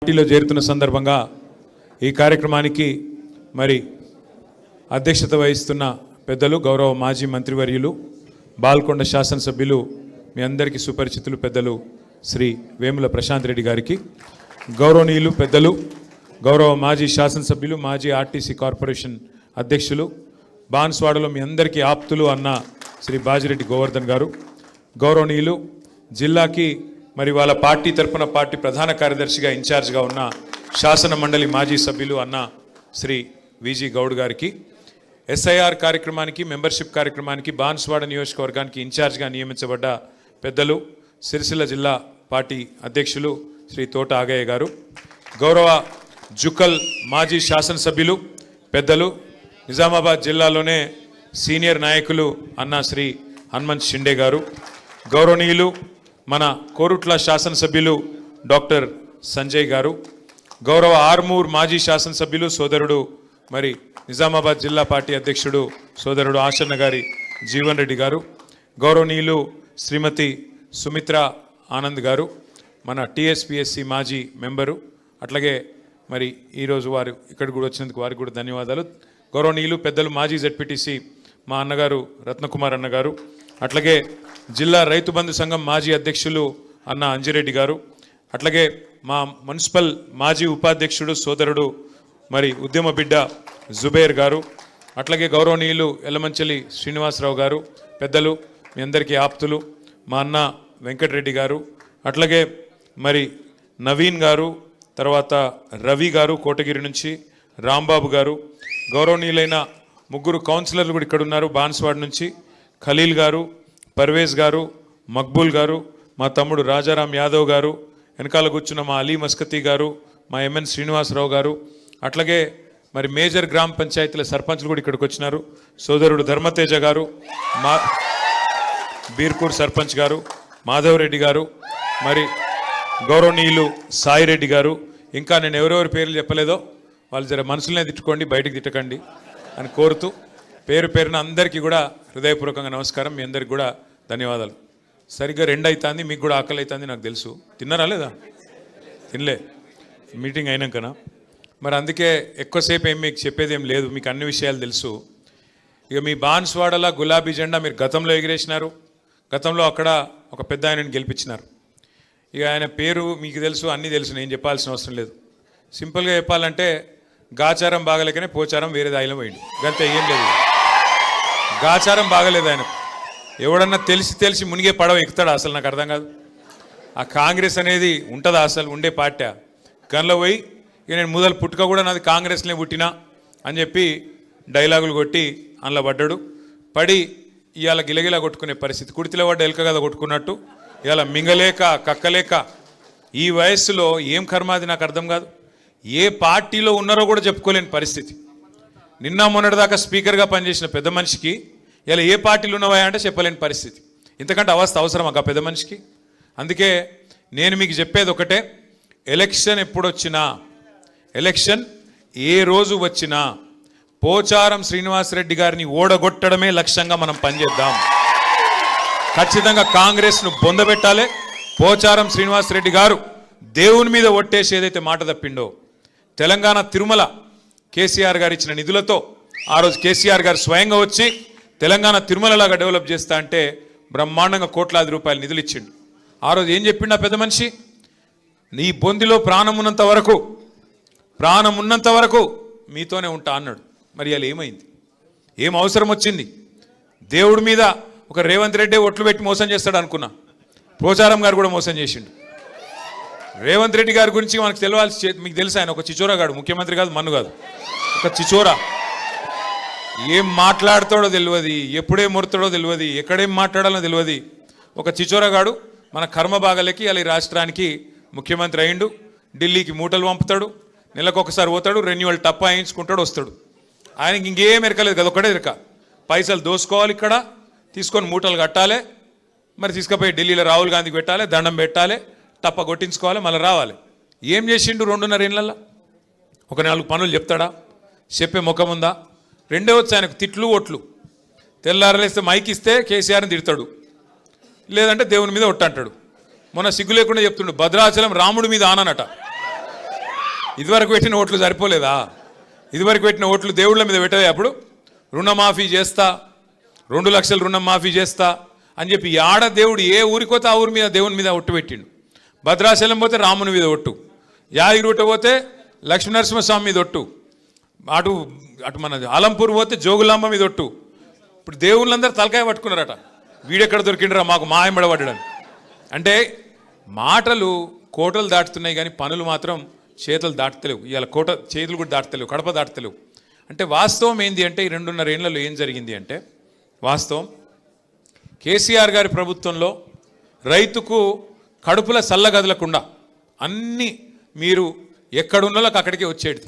పార్టీలో చేరుతున్న సందర్భంగా ఈ కార్యక్రమానికి మరి అధ్యక్షత వహిస్తున్న పెద్దలు గౌరవ మాజీ మంత్రివర్యులు బాల్కొండ శాసనసభ్యులు మీ అందరికీ సుపరిచితులు పెద్దలు శ్రీ వేముల ప్రశాంత్ రెడ్డి గారికి, గౌరవనీయులు పెద్దలు గౌరవ మాజీ శాసనసభ్యులు మాజీ ఆర్టీసీ కార్పొరేషన్ అధ్యక్షులు బాన్స్వాడలో మీ అందరికీ ఆప్తులు అన్న శ్రీ బాజిరెడ్డి గోవర్ధన్ గారు, గౌరవనీయులు జిల్లాకి మరి వాళ్ళ పార్టీ తరపున పార్టీ ప్రధాన కార్యదర్శిగా ఇన్ఛార్జ్గా ఉన్న శాసన మండలి మాజీ సభ్యులు అన్న శ్రీ విజి గౌడ్ గారికి, ఎస్ఐఆర్ కార్యక్రమానికి మెంబర్షిప్ కార్యక్రమానికి బాన్స్వాడ నియోజకవర్గానికి ఇన్ఛార్జ్గా నియమించబడ్డ పెద్దలు సిరిసిల్ల జిల్లా పార్టీ అధ్యక్షులు శ్రీ తోట ఆగయ్య గారు, గౌరవ జుక్కల్ మాజీ శాసనసభ్యులు పెద్దలు నిజామాబాద్ జిల్లాలోనే సీనియర్ నాయకులు అన్న శ్రీ హనుమంత్ షిండే గారు, గౌరవనీయులు మన కోరుట్ల శాసనసభ్యులు డాక్టర్ సంజయ్ గారు, గౌరవ ఆర్మూర్ మాజీ శాసనసభ్యులు సోదరుడు మరి నిజామాబాద్ జిల్లా పార్టీ అధ్యక్షుడు సోదరుడు ఆశన్న గారి జీవన్ రెడ్డి గారు, గౌరవనీయులు శ్రీమతి సుమిత్ర ఆనంద్ గారు మన టీఎస్పీఎస్సీ మాజీ మెంబరు, అట్లాగే మరి ఈరోజు వారు ఇక్కడికి కూడా వచ్చినందుకు వారికి కూడా ధన్యవాదాలు. గౌరవనీయులు పెద్దలు మాజీ జెడ్పీటీసీ మా అన్నగారు రత్నకుమార్ అన్నగారు, అట్లాగే జిల్లా రైతు బంధు సంఘం మాజీ అధ్యక్షులు అన్న అంజిరెడ్డి గారు, అట్లాగే మా మున్సిపల్ మాజీ ఉపాధ్యక్షుడు సోదరుడు మరి ఉద్యమ బిడ్డ జుబేర్ గారు, అట్లాగే గౌరవనీయులు ఎల్లమంచలి శ్రీనివాసరావు గారు పెద్దలు మీ అందరికీ ఆప్తులు మా అన్న వెంకటరెడ్డి గారు, అట్లాగే మరి నవీన్ గారు, తర్వాత రవి గారు కోటగిరి నుంచి, రాంబాబు గారు, గౌరవనీయులైన ముగ్గురు కౌన్సిలర్లు కూడా ఇక్కడ ఉన్నారు బాన్స్వాడ నుంచి, ఖలీల్ గారు, పర్వేజ్ గారు, మక్బూల్ గారు, మా తమ్ముడు రాజారాం యాదవ్ గారు, వెనకాల కూర్చున్న మా అలీ మస్కతీ గారు, మా ఎంఎన్ శ్రీనివాసరావు గారు, అట్లాగే మరి మేజర్ గ్రామ పంచాయతీల సర్పంచ్లు కూడా ఇక్కడికి వచ్చినారు, సోదరుడు ధర్మతేజ గారు, మా బీర్కూర్ సర్పంచ్ గారు మాధవరెడ్డి గారు, మరి గౌరవనీయులు సాయిరెడ్డి గారు, ఇంకా నేను ఎవరెవరి పేర్లు చెప్పలేదో వాళ్ళు జర మనసులనే తిట్టుకోండి, బయటికి తిట్టకండి అని కోరుతూ పేరు పేరున అందరికీ కూడా హృదయపూర్వకంగా నమస్కారం. మీ అందరికి కూడా ధన్యవాదాలు. సరిగ్గా 2 అవుతుంది, మీకు కూడా ఆకలి అవుతుంది నాకు తెలుసు. తిన్నారా లేదా? తినలే, మీటింగ్ అయినాకనా? మరి అందుకే ఎక్కువసేపు ఏం మీకు చెప్పేది ఏం లేదు, మీకు అన్ని విషయాలు తెలుసు. ఇక మీ బాన్స్వాడలా గులాబీ జెండా మీరు గతంలో ఎగిరేసినారు, గతంలో అక్కడ ఒక పెద్ద ఆయనని గెలిపించినారు. ఇక ఆయన పేరు మీకు తెలుసు, అన్నీ తెలుసు, నేను చెప్పాల్సిన అవసరం లేదు. సింపుల్గా చెప్పాలంటే గాచారం బాగలేకనే పోచారం వేరే దాయిలో పోయింది, గంత ఏం లేదు. గాచారం బాగలేదు ఆయనకు. ఎవడన్నా తెలిసి మునిగే పడవ ఎక్కుతాడా? అసలు నాకు అర్థం కాదు. ఆ కాంగ్రెస్ అనేది ఉంటుందా? అసలు ఉండే పార్టీ గన్లో పోయి ఇక నేను మొదలు పుట్టుక కూడా నాది కాంగ్రెస్నే పుట్టినా అని చెప్పి డైలాగులు కొట్టి అందులో పడ్డాడు. పడి ఇవాళ గిలగిలా కొట్టుకునే పరిస్థితి. కుడితిలో పడ్డ ఎలక కదా కొట్టుకున్నట్టు ఇవాళ మింగలేక కక్కలేక ఈ వయస్సులో ఏం కర్మాది నాకు అర్థం కాదు. ఏ పార్టీలో ఉన్నారో కూడా చెప్పుకోలేని పరిస్థితి. నిన్న మొన్నటిదాకా స్పీకర్గా పనిచేసిన పెద్ద మనిషికి ఇలా ఏ పార్టీలు ఉన్నవా అంటే చెప్పలేని పరిస్థితి. ఇంతకంటే అవస్థ అవసరమా ఆ పెద్ద మనిషికి? అందుకే నేను మీకు చెప్పేది ఒకటే, ఎలక్షన్ ఎప్పుడొచ్చినా, ఎలక్షన్ ఏ రోజు వచ్చినా పోచారం శ్రీనివాసరెడ్డి గారిని ఓడగొట్టడమే లక్ష్యంగా మనం పనిచేద్దాం. ఖచ్చితంగా కాంగ్రెస్ను బొందబెట్టాలి. పోచారం శ్రీనివాసరెడ్డి గారు దేవుని మీద ఒట్టేసి ఏదైతే మాట తప్పిండో, తెలంగాణ తిరుమల కేసీఆర్ గారు ఇచ్చిన నిధులతో ఆ రోజు కేసీఆర్ గారు స్వయంగా వచ్చి తెలంగాణ తిరుమలలాగా డెవలప్ చేస్తా అంటే బ్రహ్మాండంగా కోట్లాది రూపాయలు నిధులు ఇచ్చిండు. ఆ రోజు ఏం చెప్పిండు ఆ పెద్ద మనిషి? నీ బొందిలో ప్రాణం ఉన్నంత వరకు మీతోనే ఉంటా అన్నాడు. మరి అలా ఏమైంది? ఏం అవసరం వచ్చింది? దేవుడి మీద ఒక రేవంత్ రెడ్డి ఒట్లు పెట్టి మోసం చేస్తాడు అనుకున్నా, పోచారం గారు కూడా మోసం చేసిండు. రేవంత్ రెడ్డి గారి గురించి మనకు తెలియాల్సి, మీకు తెలుసు ఆయన ఒక చిచోరాగాడు, ముఖ్యమంత్రి కాదు, మన్ను కాదు, ఒక చిచోరా. ఏం మాట్లాడతాడో తెలియదు, ఎప్పుడే ముడతాడో తెలియదు, ఎక్కడేం మాట్లాడాలో తెలియదు. ఒక చిచోరాగాడు మన కర్మ బాగలేకి అలా ఈ రాష్ట్రానికి ముఖ్యమంత్రి అయిండు. ఢిల్లీకి మూటలు పంపుతాడు, నెలకొకసారి పోతాడు, రెన్యువల్ టప్ప వేయించుకుంటాడు, వస్తాడు. ఆయనకి ఇంకేం ఎరకలేదు కదా, ఒకటే ఎరక, పైసలు దోసుకోవాలి, ఇక్కడ తీసుకొని మూటలు కట్టాలి, మరి తీసుకుపోయి ఢిల్లీలో రాహుల్ గాంధీకి పెట్టాలి, దండం పెట్టాలి, టప్ప కొట్టించుకోవాలి, మళ్ళీ రావాలి. ఏం చేసిండు 2.5 ఏళ్ళల్లో? ఒక 4 పనులు చెప్తాడా? చెప్పే ముఖం ఉందా? రెండే వచ్చి ఆయనకు తిట్లు ఓట్లు. తెల్లారలేస్తే మైక్ ఇస్తే కేసీఆర్ని తిడతాడు, లేదంటే దేవుని మీద ఒట్టంటాడు. మొన్న సిగ్గు లేకుండా చెప్తుండు భద్రాచలం రాముడి మీద ఆననట. ఇదివరకు పెట్టిన ఓట్లు సరిపోలేదా? ఇదివరకు పెట్టిన ఓట్లు దేవుళ్ళ మీద పెట్టలే? అప్పుడు రుణమాఫీ చేస్తా, 2 లక్షలు రుణం మాఫీ చేస్తా అని చెప్పి ఆడ దేవుడు ఏ ఊరికి పోతే ఆ ఊరి మీద దేవుని మీద ఒట్టు పెట్టిండు. భద్రాచలం పోతే రాముని మీద ఒట్టు, యాదగిరిగుట్ట పోతే లక్ష్మీనరసింహస్వామి మీద ఒట్టు, అటు అటు మన ఆలంపూర్ పోతే జోగులాంబ మీద ఒట్టు. ఇప్పుడు దేవుళ్ళందరూ తలకాయ పట్టుకున్నారట, వీడెక్కడ దొరికిండ్రా మాకు మాయంబడబడ్డాడని. అంటే మాటలు కోటలు దాటుతున్నాయి కానీ పనులు మాత్రం చేతులు దాటుతలేవు. ఇవాళ కోట చేతులు కూడా దాటుతలేవు, కడప దాటుతలేవు. అంటే వాస్తవం ఏంది అంటే ఈ 2.5 ఏళ్లలో ఏం జరిగింది అంటే, వాస్తవం కేసీఆర్ గారి ప్రభుత్వంలో రైతుకు కడుపుల సల్లగదలకుండా అన్నీ మీరు ఎక్కడున్నోళ్ళకి అక్కడికే వచ్చేది.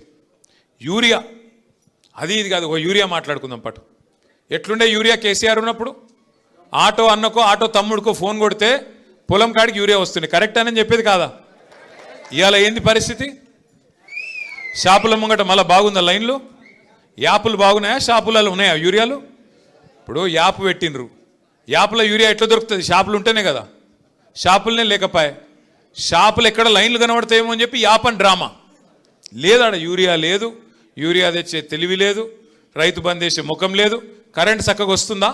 యూరియా అది ఇది కాదు, ఓ యూరియా మాట్లాడుకుందాం పట్టు. ఎట్లుండే యూరియా కేసీఆర్ ఉన్నప్పుడు? ఆటో అన్నకో ఆటో తమ్ముడికో ఫోన్ కొడితే పొలం కాడికి యూరియా వస్తుంది. కరెక్ట్ అని చెప్పేది కాదా? ఇవాళ ఏంది పరిస్థితి? షాపుల ముంగట మళ్ళీ బాగుందా లైన్లు? యాపులు బాగున్నాయా? షాపులలో ఉన్నాయా యూరియాలు? ఇప్పుడు యాప్ పెట్టినరు, యాప్లో యూరియా ఎట్లా దొరుకుతుంది? షాపులు ఉంటేనే కదా. షాపులనే లేకపోయా, షాపులు ఎక్కడ లైన్లు కనబడతాయేమో అని చెప్పి యాప్ అని డ్రామా. లేదాడ యూరియా లేదు, యూరియా తెచ్చే తెలివి లేదు, రైతు బంద్ చేసే ముఖం లేదు. కరెంట్ చక్కగా వస్తుందా?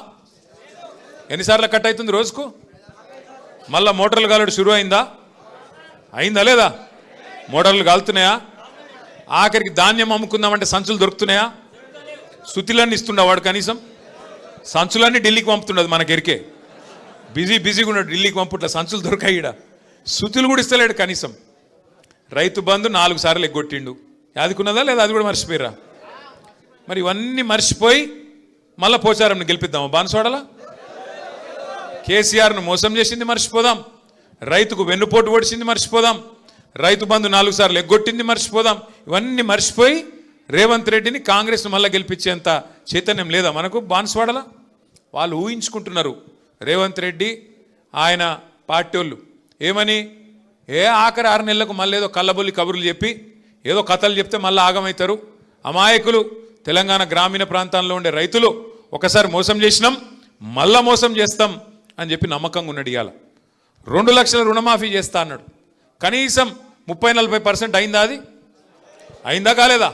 ఎన్నిసార్లు కట్ అవుతుంది రోజుకు? మళ్ళీ మోటార్లు కాలడు షురు అయిందా? అయిందా లేదా? మోటార్లు కాలుతున్నాయా? ఆఖరికి ధాన్యం అమ్ముకుందామంటే సంచులు దొరుకుతున్నాయా? సుతిలన్నీ ఇస్తుండ వాడు, కనీసం సంచులన్నీ ఢిల్లీకి పంపుతుండదు. మనకెరికే బిజీగా ఉన్నాడు, ఢిల్లీకి పంపుట్ల సంచులు దొరకాయి. ఈడ సుతులు కూడా ఇస్తలేడు కనీసం. రైతు బంధు 4 సార్లు ఎగ్గొట్టిండు. యాదికున్నదా లేదా? అది కూడా మర్చిపోయిరా. మరి ఇవన్నీ మర్చిపోయి మళ్ళీ పోచారంని గెలిపిద్దామా? బాన్సోడలా కేసీఆర్ను మోసం చేసింది మర్చిపోదాం, రైతుకు వెన్నుపోటు పొడిచింది మర్చిపోదాం, రైతు బంధు 4 సార్లు ఎగ్గొట్టింది మర్చిపోదాం. ఇవన్నీ మర్చిపోయి రేవంత్ రెడ్డిని కాంగ్రెస్ను మళ్ళీ గెలిపించేంత చైతన్యం లేదా మనకు? బాన్స్వాడలా వాళ్ళు ఊహించుకుంటున్నారు. రేవంత్ రెడ్డి ఆయన పార్టీ వాళ్ళు ఏమని, ఆఖరి 6 నెలలకు మళ్ళీ ఏదో కళ్ళబొల్లి కబుర్లు చెప్పి ఏదో కథలు చెప్తే మళ్ళీ ఆగమవుతారు. అమాయకులు తెలంగాణ గ్రామీణ ప్రాంతాల్లో ఉండే రైతులు ఒకసారి మోసం చేసినాం, మళ్ళా మోసం చేస్తాం అని చెప్పి నమ్మకంగా ఉన్నాడు. ఇవాళ 2 లక్షల రుణమాఫీ చేస్తా అన్నాడు. కనీసం 30-40% అయిందా? అది అయిందా కాలేదా?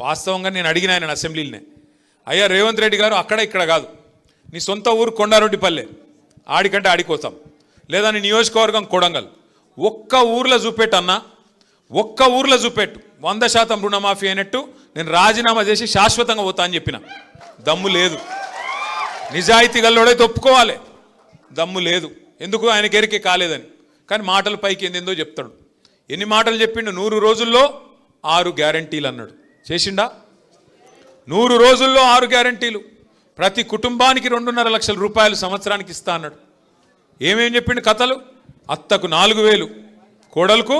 వాస్తవంగా నేను అడిగిన ఆయన అసెంబ్లీలోనే, అయ్యా రేవంత్ రెడ్డి గారు అక్కడ ఇక్కడ కాదు, నీ సొంత ఊరు కొండారెడ్డిపల్లె, ఆడికంటే ఆడికోతాం, లేదా నీ నియోజకవర్గం కొడంగల్, ఒక్క ఊర్లో చూపెట్టు అన్నా, ఒక్క ఊర్లో చూపెట్టు 100% రుణమాఫీ అయినట్టు నేను రాజీనామా చేసి శాశ్వతంగా పోతా అని చెప్పిన. దమ్ము లేదు. నిజాయితీ గల్లోడైతే ఒప్పుకోవాలి. దమ్ము లేదు. ఎందుకు? ఆయనకి ఎరికే కాలేదని. కానీ మాటల పైకి ఏందో చెప్తాడు. ఎన్ని మాటలు చెప్పిండు? 100 రోజుల్లో 6 గ్యారంటీలు అన్నాడు. చేసిండా? 100 రోజుల్లో 6 గ్యారంటీలు. ప్రతి కుటుంబానికి 2.5 లక్షల రూపాయలు సంవత్సరానికి ఇస్తా అన్నాడు. ఏమేం చెప్పిండు కథలు? అత్తకు 4,000, కోడలకు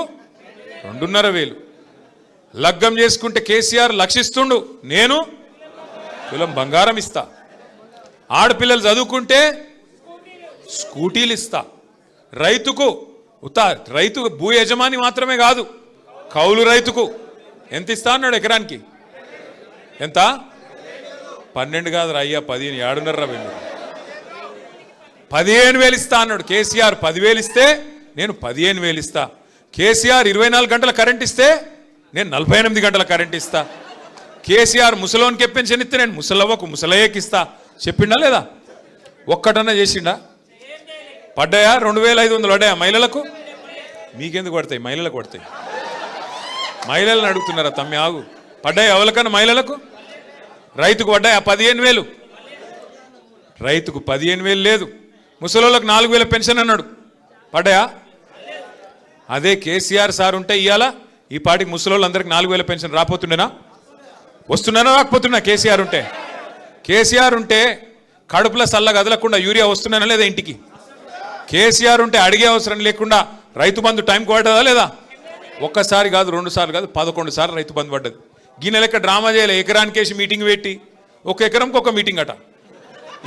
2,500. లగ్గం చేసుకుంటే కేసీఆర్ లక్షిస్తుండు, నేను తులం బంగారం ఇస్తా. ఆడపిల్లలు చదువుకుంటే స్కూటీలు ఇస్తా. రైతుకు రైతు భూ యజమాని మాత్రమే కాదు, కౌలు రైతుకు ఎంత ఇస్తా అన్నాడు? ఎకరానికి ఎంత? 12 కాదు అయ్యా, 15. 7.5 15,000 ఇస్తా అన్నాడు. కేసీఆర్ 10,000 ఇస్తే నేను 15,000 ఇస్తా. కేసీఆర్ 24 గంటల కరెంట్ ఇస్తే నేను 48 గంటల కరెంట్ ఇస్తా. కేసీఆర్ ముసలోనికి పెన్షన్ ఇస్తే నేను ముసలవ్వకు ముసలయ్యకి ఇస్తా. చెప్పిండా లేదా? ఒక్కటన్నా చేసిండా? పడ్డాయా? 2,500 పడ్డాయా మహిళలకు? మీకెందుకు పడతాయి? మహిళలకు పడతాయి. మహిళలను అడుగుతున్నారా? తమ్మి ఆగు. పడ్డాయా ఎవరికన్నా మహిళలకు? రైతుకు పడ్డాయా? 15,000. రైతుకు 15,000 లేదు. ముసలోళ్ళకు 4,000 పెన్షన్ అన్నాడు. పడ్డాయా? అదే కేసీఆర్ సార్ ఉంటే ఇవాళ ఈ పాటికి ముసలోళ్ళందరికీ 4,000 పెన్షన్ రాపోతుండేనా? వస్తున్నానా రాకపోతున్నా? కేసీఆర్ ఉంటే, కేసీఆర్ ఉంటే కడుపుల సల్లగా అదలకుండా యూరియా వస్తున్నానా లేదా ఇంటికి? కేసీఆర్ ఉంటే అడిగే అవసరం లేకుండా రైతు బంధు టైంకి పడ్డదా లేదా? ఒక్కసారి కాదు, 2 సార్లు కాదు, 11 సార్లు రైతు బంధు పడ్డది. గిన్నె లెక్క డ్రామా చేయలే. ఎకరానికేసి మీటింగ్ పెట్టి, ఒక ఎకరంకి ఒక మీటింగ్ అట.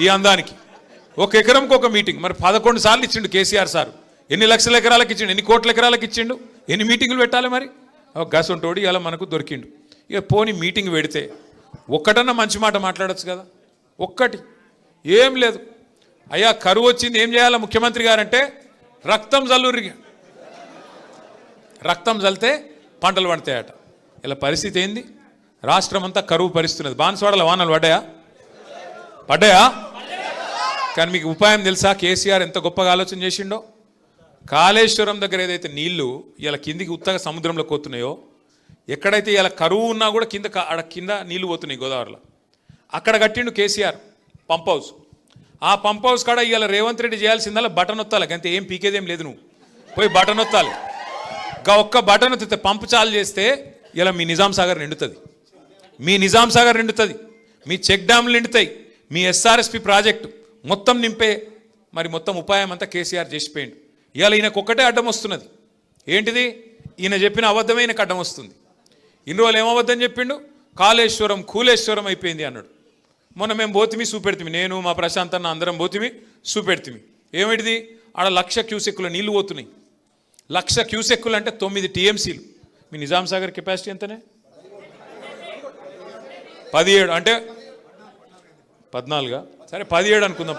ఈ అందానికి ఒక ఎకరంకి ఒక మీటింగ్. మరి 11 సార్లు ఇచ్చిండు కేసీఆర్ సార్. ఎన్ని లక్షల ఎకరాలకు ఇచ్చిండు? ఎన్ని కోట్ల ఎకరాలకు ఇచ్చిండు? ఎన్ని మీటింగులు పెట్టాలి? మరి గసంటోడు ఇలా మనకు దొరికిండు. ఇక పోని మీటింగ్ పెడితే ఒక్కటన్నా మంచి మాట మాట్లాడచ్చు కదా. ఒక్కటి ఏం లేదు. అయ్యా కరువు వచ్చింది, ఏం చేయాలా ముఖ్యమంత్రి గారంటే రక్తం జల్లుర్రి. రక్తం జల్లితే పంటలు పండుతాయట. ఇలా పరిస్థితి ఏంది? రాష్ట్రం అంతా కరువు పరిస్తున్నది. బాన్స్వాడలో వానలు పడ్డాయా? కానీ మీకు ఉపాయం తెలుసా? కేసీఆర్ ఎంత గొప్పగా ఆలోచన చేసిండో. కాళేశ్వరం దగ్గర ఏదైతే నీళ్లు ఇలా కిందికి ఉత్తగా సముద్రంలో పోతున్నాయో, ఎక్కడైతే ఇలా కరువు ఉన్నా కూడా కింద నీళ్లు పోతున్నాయి గోదావరిలో, అక్కడ కట్టిండు కేసీఆర్ పంప్ హౌస్. ఆ పంప్ హౌస్ కాడ ఇవాళ రేవంత్ రెడ్డి చేయాల్సిందల్లా బటన్ ఒత్తాలి, అంతే. ఏం పీకేదేం లేదు, నువ్వు పోయి బటన్ ఒత్తాలి. ఒక్క బటన్ ఒత్తితే పంపు చాలు చేస్తే ఇలా మీ నిజాం సాగర్ నిండుతుంది, మీ చెక్ డ్యామ్లు నిండుతాయి, మీ ఎస్ఆర్ఎస్పి ప్రాజెక్టు మొత్తం నింపే మొత్తం ఉపాయం అంతా కేసీఆర్ చేసిపోయిండు. ఇవాళ ఈయనకు ఒక్కటే అడ్డం వస్తున్నది. ఏంటిది? ఈయన చెప్పిన అబద్ధమే ఈయనకు అడ్డం వస్తుంది. ఇన్ని రోజులు ఏమబద్ధం చెప్పిండు? కాళేశ్వరం కూలేశ్వరం అయిపోయింది అన్నాడు. మొన్న మేము పోతిమి చూపెడుతుంది, నేను మా ప్రశాంత్ అన్న అందరం పోతిమి చూపెడుతుంది. ఏమిటిది? ఆడ 1,00,000 క్యూసెక్కుల నీళ్లు పోతున్నాయి. 1,00,000 క్యూసెక్కులు అంటే 9 టీఎంసీలు. మీ నిజాం సాగర్ కెపాసిటీ ఎంతనే? 17 అంటే 14, సరే 17 అనుకుందాం.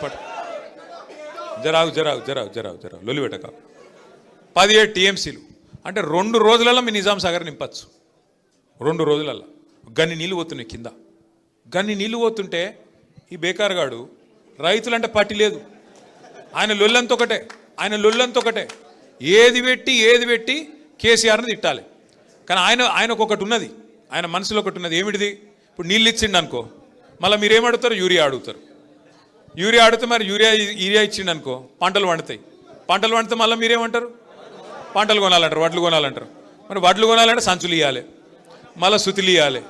జరావు లొలిపెట్టక. 17 టీఎంసీలు అంటే 2 రోజులలో మీ నిజాం సాగర్ నింపచ్చు. 2 రోజులలో గన్ని నీళ్ళు పోతున్నాయి కింద. గన్ని నీళ్ళు పోతుంటే ఈ బేకార్గాడు రైతులంటే పట్టి లేదు, ఆయన లొల్లంత ఒకటే. ఏది పెట్టి కేసీఆర్ని తిట్టాలి. కానీ ఆయనకు ఒకటి ఉన్నది, ఆయన మనసులో ఒకటి ఉన్నది. ఏమిటిది? ఇప్పుడు నీళ్ళు ఇచ్చిండు అనుకో, మళ్ళీ మీరేమడుగుతారు? యూరియా అడిగితే మరి యూరియా ఇచ్చిండు అనుకో, పంటలు పండితే మళ్ళీ మీరేమంటారు? పంటలు కొనాలంటారు, వడ్లు కొనాలంటారు. మరి వడ్లు కొనాలంటే సంచులు ఇవ్వాలి, మళ్ళీ సుతులు ఇవ్వాలి,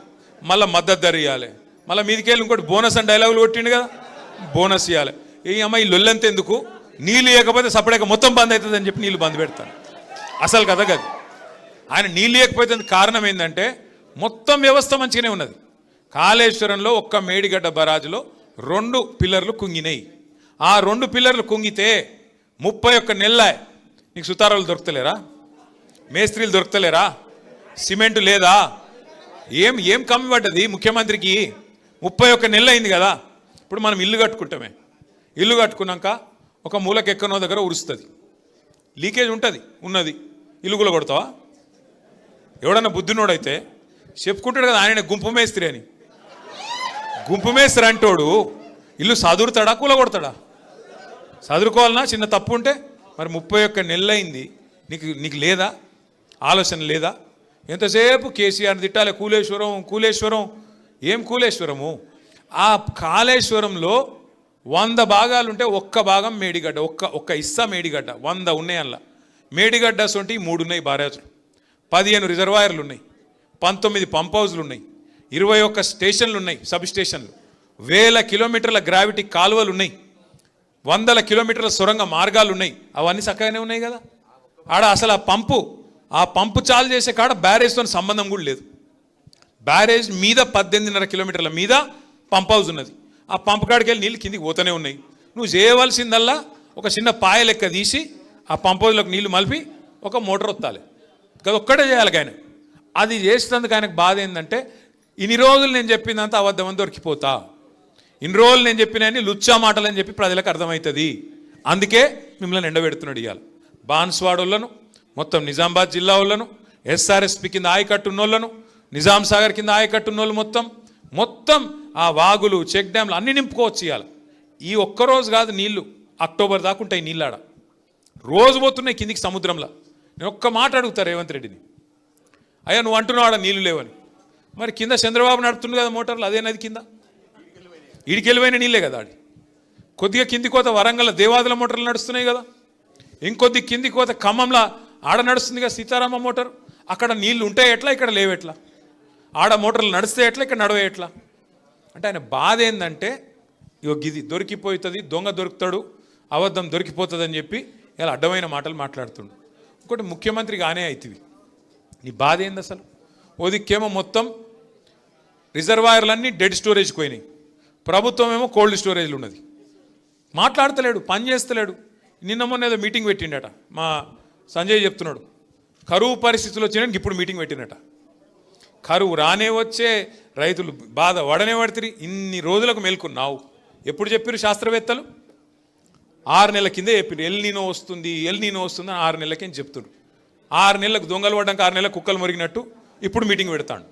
మళ్ళీ మద్దతు ధర ఇవ్వాలి, మళ్ళీ మీదికెళ్ళి ఇంకోటి బోనస్ అని డైలాగులు కొట్టిండు కదా, బోనస్ ఇవ్వాలి. ఈ అమ్మాయి లొల్లంత ఎందుకు? నీళ్ళు ఇవ్వకపోతే సపరేట్గా మొత్తం బంద్ అవుతుంది అని చెప్పి నీళ్ళు బంద్ పెడతాను. అసలు కదా కాదు. ఆయన నీళ్ళు ఇవ్వకపోతే కారణం ఏంటంటే మొత్తం వ్యవస్థ మంచిగానే ఉన్నది. కాళేశ్వరంలో ఒక్క మేడిగడ్డ బరాజులో 2 పిల్లర్లు కుంగినాయి. ఆ 2 పిల్లర్లు కుంగితే 31 నెలల నీకు సుతారాలు దొరుకుతలేరా? మేస్త్రీలు దొరుకుతలేరా? సిమెంటు లేదా? ఏం కమ్మి పడ్డది ముఖ్యమంత్రికి? 31 నెలలు అయింది కదా. ఇప్పుడు మనం ఇల్లు కట్టుకుంటామే, ఇల్లు కట్టుకున్నాక ఒక మూలకి ఎక్కనో దగ్గర ఉరుస్తుంది, లీకేజ్ ఉన్నది, ఇల్లు కూడా కొడతావా? ఎవడన్నా బుద్ధినోడైతే చెప్పుకుంటాడు కదా, ఆయన గుంపు మేస్త్రి అని. గుంపు మేస్త్రి అంటోడు ఇల్లు సదురుతాడా కూల కొడతాడా? చదువుకోవాలన్నా చిన్న తప్పు ఉంటే. మరి 31 నెలలు అయింది, నీకు లేదా ఆలోచన లేదా? ఎంతసేపు కేసీఆర్ని తిట్టాలి, కూలేశ్వరం. ఏం కూలేశ్వరము? ఆ కాళేశ్వరంలో 100 భాగాలుంటే ఒక్క భాగం మేడిగడ్డ, ఒక్క ఇస్సా మేడిగడ్డ. 100 ఉన్నాయి అలా. మేడిగడ్డ సొంటి 3 ఉన్నాయి బారేజులు, 15 రిజర్వాయర్లు ఉన్నాయి, 19 పంప్ హౌజ్లు ఉన్నాయి, 21 స్టేషన్లు ఉన్నాయి, సబ్ స్టేషన్లు, 1000 కిలోమీటర్ల గ్రావిటీ కాలువలు ఉన్నాయి, 100 కిలోమీటర్ల సొరంగ మార్గాలు ఉన్నాయి. అవన్నీ చక్కగానే ఉన్నాయి కదా. ఆడ అసలు ఆ పంపు చాలు చేసే కాడ బ్యారేజ్తో సంబంధం కూడా లేదు. బ్యారేజ్ మీద 18.5 కిలోమీటర్ల మీద పంప్ హౌస్ ఉన్నది. ఆ పంపు కాడికి వెళ్ళి నీళ్ళు కిందికి పోతూనే ఉన్నాయి. నువ్వు చేయవలసిందల్లా ఒక చిన్న పాయ లెక్క తీసి ఆ పంప్ హౌస్లోకి నీళ్లు మలిపి ఒక మోటార్ వత్తాలి కదా, ఒక్కటే చేయాలి. ఆయన అది చేసినందుకు ఆయనకు బాధ ఏంటంటే, ఇన్ని రోజులు నేను చెప్పిందంతా అబద్ధమని దొరికిపోతా, ఇన్ని రోజులు నేను చెప్పినని లుచ్చా మాటలని చెప్పి ప్రజలకు అర్థమవుతుంది. అందుకే మిమ్మల్ని ఎండబెడుతున్నాడు. ఇవాళ బాన్స్వాడోళ్ళను, మొత్తం నిజామాబాద్ జిల్లా వాళ్ళను, ఎస్ఆర్ఎస్పి కింద ఆయకట్టు ఉన్నోళ్ళను, నిజాం సాగర్ కింద ఆయకట్టు ఉన్నోళ్ళు మొత్తం ఆ వాగులు, చెక్ డ్యామ్లు అన్నీ నింపుకోవచ్చు. ఇవాళ ఈ ఒక్కరోజు కాదు, నీళ్లు అక్టోబర్ దాకా ఉంటాయి. నీళ్ళాడ రోజు పోతున్నాయి కిందికి సముద్రంలో. నేను ఒక్క మాట అడుగుతా రేవంత్ రెడ్డిని, అయ్యా నువ్వు అంటున్నావు ఆడ నీళ్లు లేవని, మరి కింద చంద్రబాబు నడుపుతుంది కదా మోటార్లు, అదే నది కింద ఈడికెళ్ళిపోయిన నీళ్ళే కదా. ఆడి కొద్దిగా కింది కోత వరంగల్ దేవాదుల మోటార్లు నడుస్తున్నాయి కదా, ఇంకొద్ది కింది కోత ఖమ్మంలో ఆడ నడుస్తుంది కదా సీతారామ మోటార్. అక్కడ నీళ్లు ఉంటాయి ఎట్లా, ఇక్కడ లేవెట్లా? ఆడ మోటార్లు నడిస్తే ఎట్లా, ఇక్కడ నడవే ఎట్లా? అంటే ఆయన బాధ ఏంటంటే, ఇది దొరికిపోతుంది, దొంగ దొరుకుతాడు, అబద్ధం దొరికిపోతుంది అని చెప్పి ఇలా అడ్డమైన మాటలు మాట్లాడుతుండు. ఇంకోటి ముఖ్యమంత్రి కానే అవుతుంది. నీ బాధ ఏంది అసలు? ఓదిక్కేమో మొత్తం రిజర్వాయర్లన్నీ డెడ్ స్టోరేజ్కి పోయినాయి, ప్రభుత్వం ఏమో కోల్డ్ స్టోరేజ్లు ఉన్నది. మాట్లాడతలేడు, పని చేస్తలేడు. నిన్న మొన్న ఏదో మీటింగ్ పెట్టిండట, మా సంజయ్ చెప్తున్నాడు, కరువు పరిస్థితులు వచ్చినాక ఇప్పుడు మీటింగ్ పెట్టినట. కరువు రానే వచ్చే రైతులు బాధ వడనే పడుతుంది. ఇన్ని రోజులకు మేల్కొన్నావు. ఎప్పుడు చెప్పారు శాస్త్రవేత్తలు? 6 నెలల కిందే చెప్పారు ఎల్ నీనో వస్తుంది అని 6 నెలలకేం చెప్తున్నారు. 6 నెలలకు దొంగలు పడ్డాక 6 నెలలకు కుక్కలు మురిగినట్టు ఇప్పుడు మీటింగ్ పెడతాడు.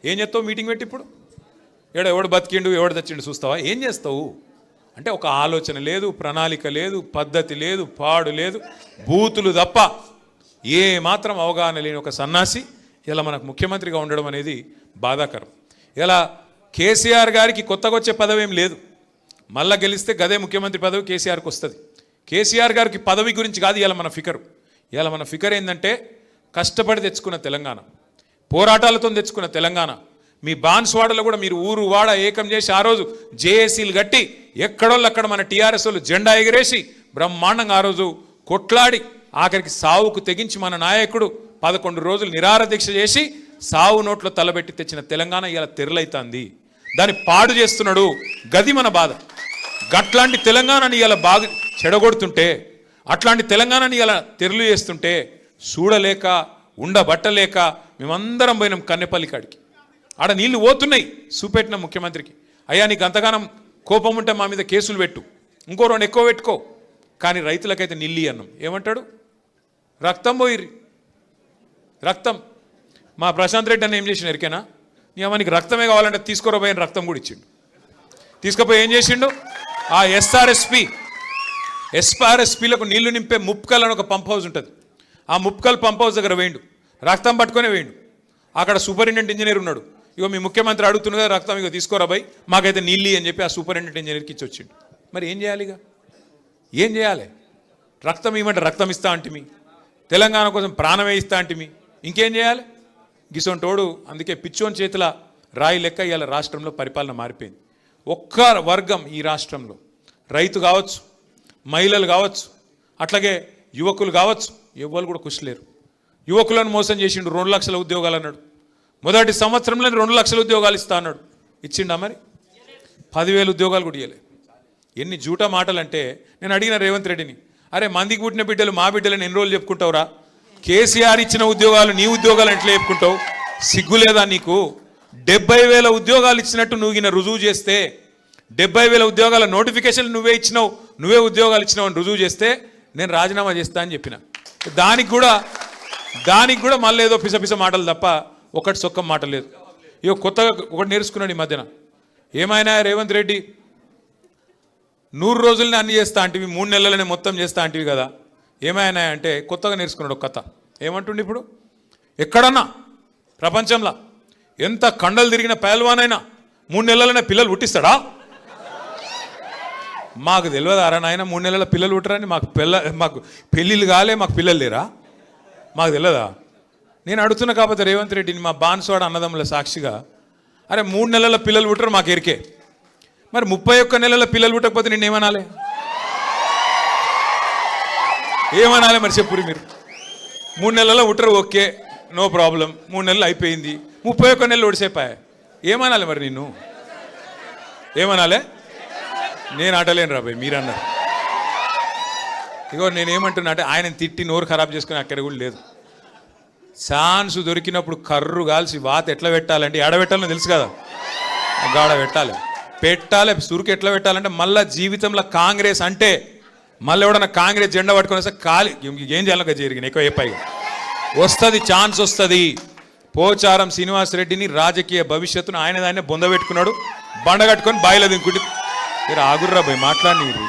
ఏం చేస్తావు మీటింగ్ పెట్టి? ఇప్పుడు ఎవడు బతికిండు ఎవడు తెచ్చిండు చూస్తావా? ఏం చేస్తావు అంటే ఒక ఆలోచన లేదు, ప్రణాళిక లేదు, పద్ధతి లేదు, పాడు లేదు, బూతులు తప్ప ఏ మాత్రం అవగాహన లేని ఒక సన్నాసి ఇలా మనకు ముఖ్యమంత్రిగా ఉండడం అనేది బాధాకరం. ఇలా కేసీఆర్ గారికి కొత్తగా వచ్చే పదవి ఏం లేదు. మళ్ళా గెలిస్తే గదే ముఖ్యమంత్రి పదవి కేసీఆర్కి వస్తుంది. కేసీఆర్ గారికి పదవి గురించి కాదు ఇలా మన ఫికరు. ఇలా మన ఫికర్ ఏంటంటే కష్టపడి తెచ్చుకున్న తెలంగాణ, పోరాటాలతో తెచ్చుకున్న తెలంగాణ. మీ బాన్స్వాడలో కూడా మీరు ఊరు వాడ ఏకం చేసి ఆ రోజు జేఏసీలు కట్టి ఎక్కడోళ్ళు అక్కడ మన టీఆర్ఎస్ వాళ్ళు జెండా ఎగిరేసి బ్రహ్మాండంగా ఆ రోజు కొట్లాడి ఆఖరికి సావుకు తెగించి మన నాయకుడు 11 రోజులు నిరాహార దీక్ష చేసి సావు నోట్లో తలబెట్టి తెచ్చిన తెలంగాణ ఇలా తెరలైతుంది. దాన్ని పాడు చేస్తున్నాడు. గది మన బాధ. గట్లాంటి తెలంగాణని ఇలా బాగా చెడగొడుతుంటే, అట్లాంటి తెలంగాణని ఇలా తెరలు చేస్తుంటే చూడలేక ఉండబట్టలేక మేమందరం పోయినాం కన్నెపల్లి కాడికి. ఆడ నీళ్లు పోతున్నాయి. చూపెట్టిన ముఖ్యమంత్రికి, అయ్యా నీకు అంతగానం కోపం ఉంటే మా మీద కేసులు పెట్టు, ఇంకో 2 ఎక్కువ పెట్టుకో, కానీ రైతులకైతే నీళ్ళు అన్నాం. ఏమంటాడు? రక్తం పోయిర్రి, రక్తం. మా ప్రశాంత్ రెడ్డి అన్న ఏం చేసిన ఎరికేనా? నీ అమ్మనికి రక్తమే కావాలంటే తీసుకోపోయిన రక్తం కూడా ఇచ్చిండు. తీసుకుపోయి ఏం చేసిండు? ఆ ఎస్ఆర్ఎస్పీలకు నీళ్లు నింపే ముప్కల్ అని ఒక పంప్ హౌస్ ఉంటుంది. ఆ ముప్కల్ పంప్ హౌస్ దగ్గర వేయండు, రక్తం పట్టుకొని వేయండు. అక్కడ సూపరింటెండెంట్ ఇంజనీర్ ఉన్నాడు. ఇగో మీ ముఖ్యమంత్రి అడుగుతున్నదా రక్తం, ఇగో తీసుకోరా బై, మాకైతే నీళ్ళు అని చెప్పి ఆ సూపరింటెండెంట్ ఇంజనీర్కి ఇచ్చి వచ్చిండు. మరి ఏం చేయాలి? ఇక ఏం చేయాలి? రక్తం ఇవ్వమంటే రక్తం ఇస్తా అంటిమి, తెలంగాణ కోసం ప్రాణమే ఇస్తా అంటిమి, ఇంకేం చేయాలి? గిసొంటోడు అందుకే పిచ్చోని చేతుల రాయి లెక్క ఇవాళ రాష్ట్రంలో పరిపాలన మారిపోయింది. ఒక్క వర్గం ఈ రాష్ట్రంలో, రైతు కావచ్చు, మహిళలు కావచ్చు, అట్లాగే యువకులు కావచ్చు, ఎవ్వరు కూడా ఖుషి లేరు. యువకులను మోసం చేసిండు. 2 లక్షల ఉద్యోగాలు అన్నాడు. మొదటి సంవత్సరంలో 2 లక్షల ఉద్యోగాలు ఇస్తా అన్నాడు. ఇచ్చిండా? మరి 10,000 ఉద్యోగాలు కూడా ఇవ్వలే. ఎన్ని జూటా మాటలు అంటే, నేను అడిగిన రేవంత్ రెడ్డిని, అరే మందికి పుట్టిన బిడ్డలు మా బిడ్డలని ఎన్ని రోజులు చెప్పుకుంటావురా? కేసీఆర్ ఇచ్చిన ఉద్యోగాలు నీ ఉద్యోగాలు ఎట్లా చెప్పుకుంటావు? సిగ్గు లేదా నీకు? 70,000 ఉద్యోగాలు ఇచ్చినట్టు నువ్వు రుజువు చేస్తే, 70,000 ఉద్యోగాల నోటిఫికేషన్లు నువ్వే ఇచ్చినావు, నువ్వే ఉద్యోగాలు ఇచ్చినావు అని రుజువు చేస్తే నేను రాజీనామా చేస్తా అని చెప్పిన. దానికి కూడా మళ్ళీ ఏదో పిసపిస మాటలు తప్ప ఒకటి సొక్క మాట లేదు. ఇక కొత్తగా ఒకటి నేర్చుకున్నాడు ఈ మధ్యన. ఏమైనా రేవంత్ రెడ్డి 100 రోజులనే అన్ని చేస్తా అంటివి, 3 నెలలనే మొత్తం చేస్తా అంటివి కదా, ఏమైనా అంటే కొత్తగా నేర్చుకున్నాడు ఒక కథ. ఏమంటుండే ఇప్పుడు? ఎక్కడన్నా ప్రపంచంలో ఎంత కండలు తిరిగిన పహల్వానైనా 3 నెలలనే పిల్లలు పుట్టిస్తాడా? మాకు తెలియదు అరా నాయన 3 నెలల పిల్లలు పుట్టరని. మాకు పెళ్ళిళ్ళు కాలే, మాకు పిల్లలు లేరా? మాకు తెలియదా? నేను అడుగుతున్నా కాకపోతే రేవంత్ రెడ్డిని, మా బాన్స్వాడ అన్నదమ్ముల సాక్షిగా, అరే 3 నెలల పిల్లలు పుట్టరు మాకు ఎరికే, మరి 31 నెలల పిల్లలు పుట్టకపోతే నేను ఏమనాలి? మరి చెప్పురు మీరు. 3 నెలల్లో పుట్టరు, ఓకే, నో ప్రాబ్లం. 3 నెలలు అయిపోయింది, 31 నెలలు ఒడిసేపాయ. ఏమనాలి మరి? నిన్ను ఏమనాలి? నేను ఆటలేను రాబాయ్, మీరన్నారు. ఇగో నేనేమంటున్నా అంటే, ఆయన తిట్టి నోరు ఖరాబ్ చేసుకుని అక్కడ కూడా లేదు. ఛాన్స్ దొరికినప్పుడు కర్రు కాల్సి వాత ఎట్లా పెట్టాలంటే, ఎడబెట్టాలని తెలుసు కదా, గాడ పెట్టాలి. సురుకు ఎట్లా పెట్టాలంటే, మళ్ళీ జీవితంలో కాంగ్రెస్ అంటే మళ్ళీ ఎవడన్నా కాంగ్రెస్ జెండా పట్టుకొని వస్తే కాలి ఏం చేయాలి జరిగిన ఎక్కువ చెప్పాయి వస్తుంది, ఛాన్స్ వస్తుంది. పోచారం శ్రీనివాస్ రెడ్డిని రాజకీయ భవిష్యత్తును ఆయన బొందబెట్టుకున్నాడు. బండ కట్టుకొని బాయిలో దింకుంటే ఆగుర్రా భయ్, మాట్లాడిరు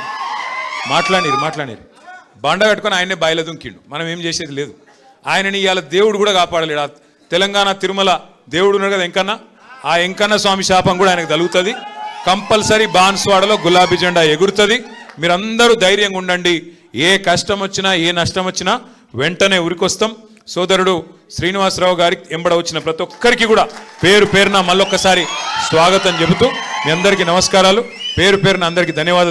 బండ కట్టుకొని ఆయనే బాయిలో దుంకిండు. మనం ఏం చేసేది లేదు. ఆయనని ఇవాళ దేవుడు కూడా కాపాడలేడు. తెలంగాణ తిరుమల దేవుడు ఉన్నాడు కదా వెంకన్న, ఆ వెంకన్న స్వామి శాపం కూడా ఆయనకు తగులుతుంది. కంపల్సరీ బాన్స్వాడలో గులాబీ జెండా ఎగురుతుంది. మీరందరూ ధైర్యంగా ఉండండి. ఏ కష్టం వచ్చినా ఏ నష్టం వచ్చినా వెంటనే ఉరికొస్తాం. సోదరుడు శ్రీనివాసరావు గారికి ఎంబడ వచ్చిన ప్రతి ఒక్కరికి కూడా పేరు పేరున మళ్ళొక్కసారి స్వాగతం చెబుతూ మీ అందరికీ నమస్కారాలు. పేరు పేరున అందరికీ ధన్యవాదాలు.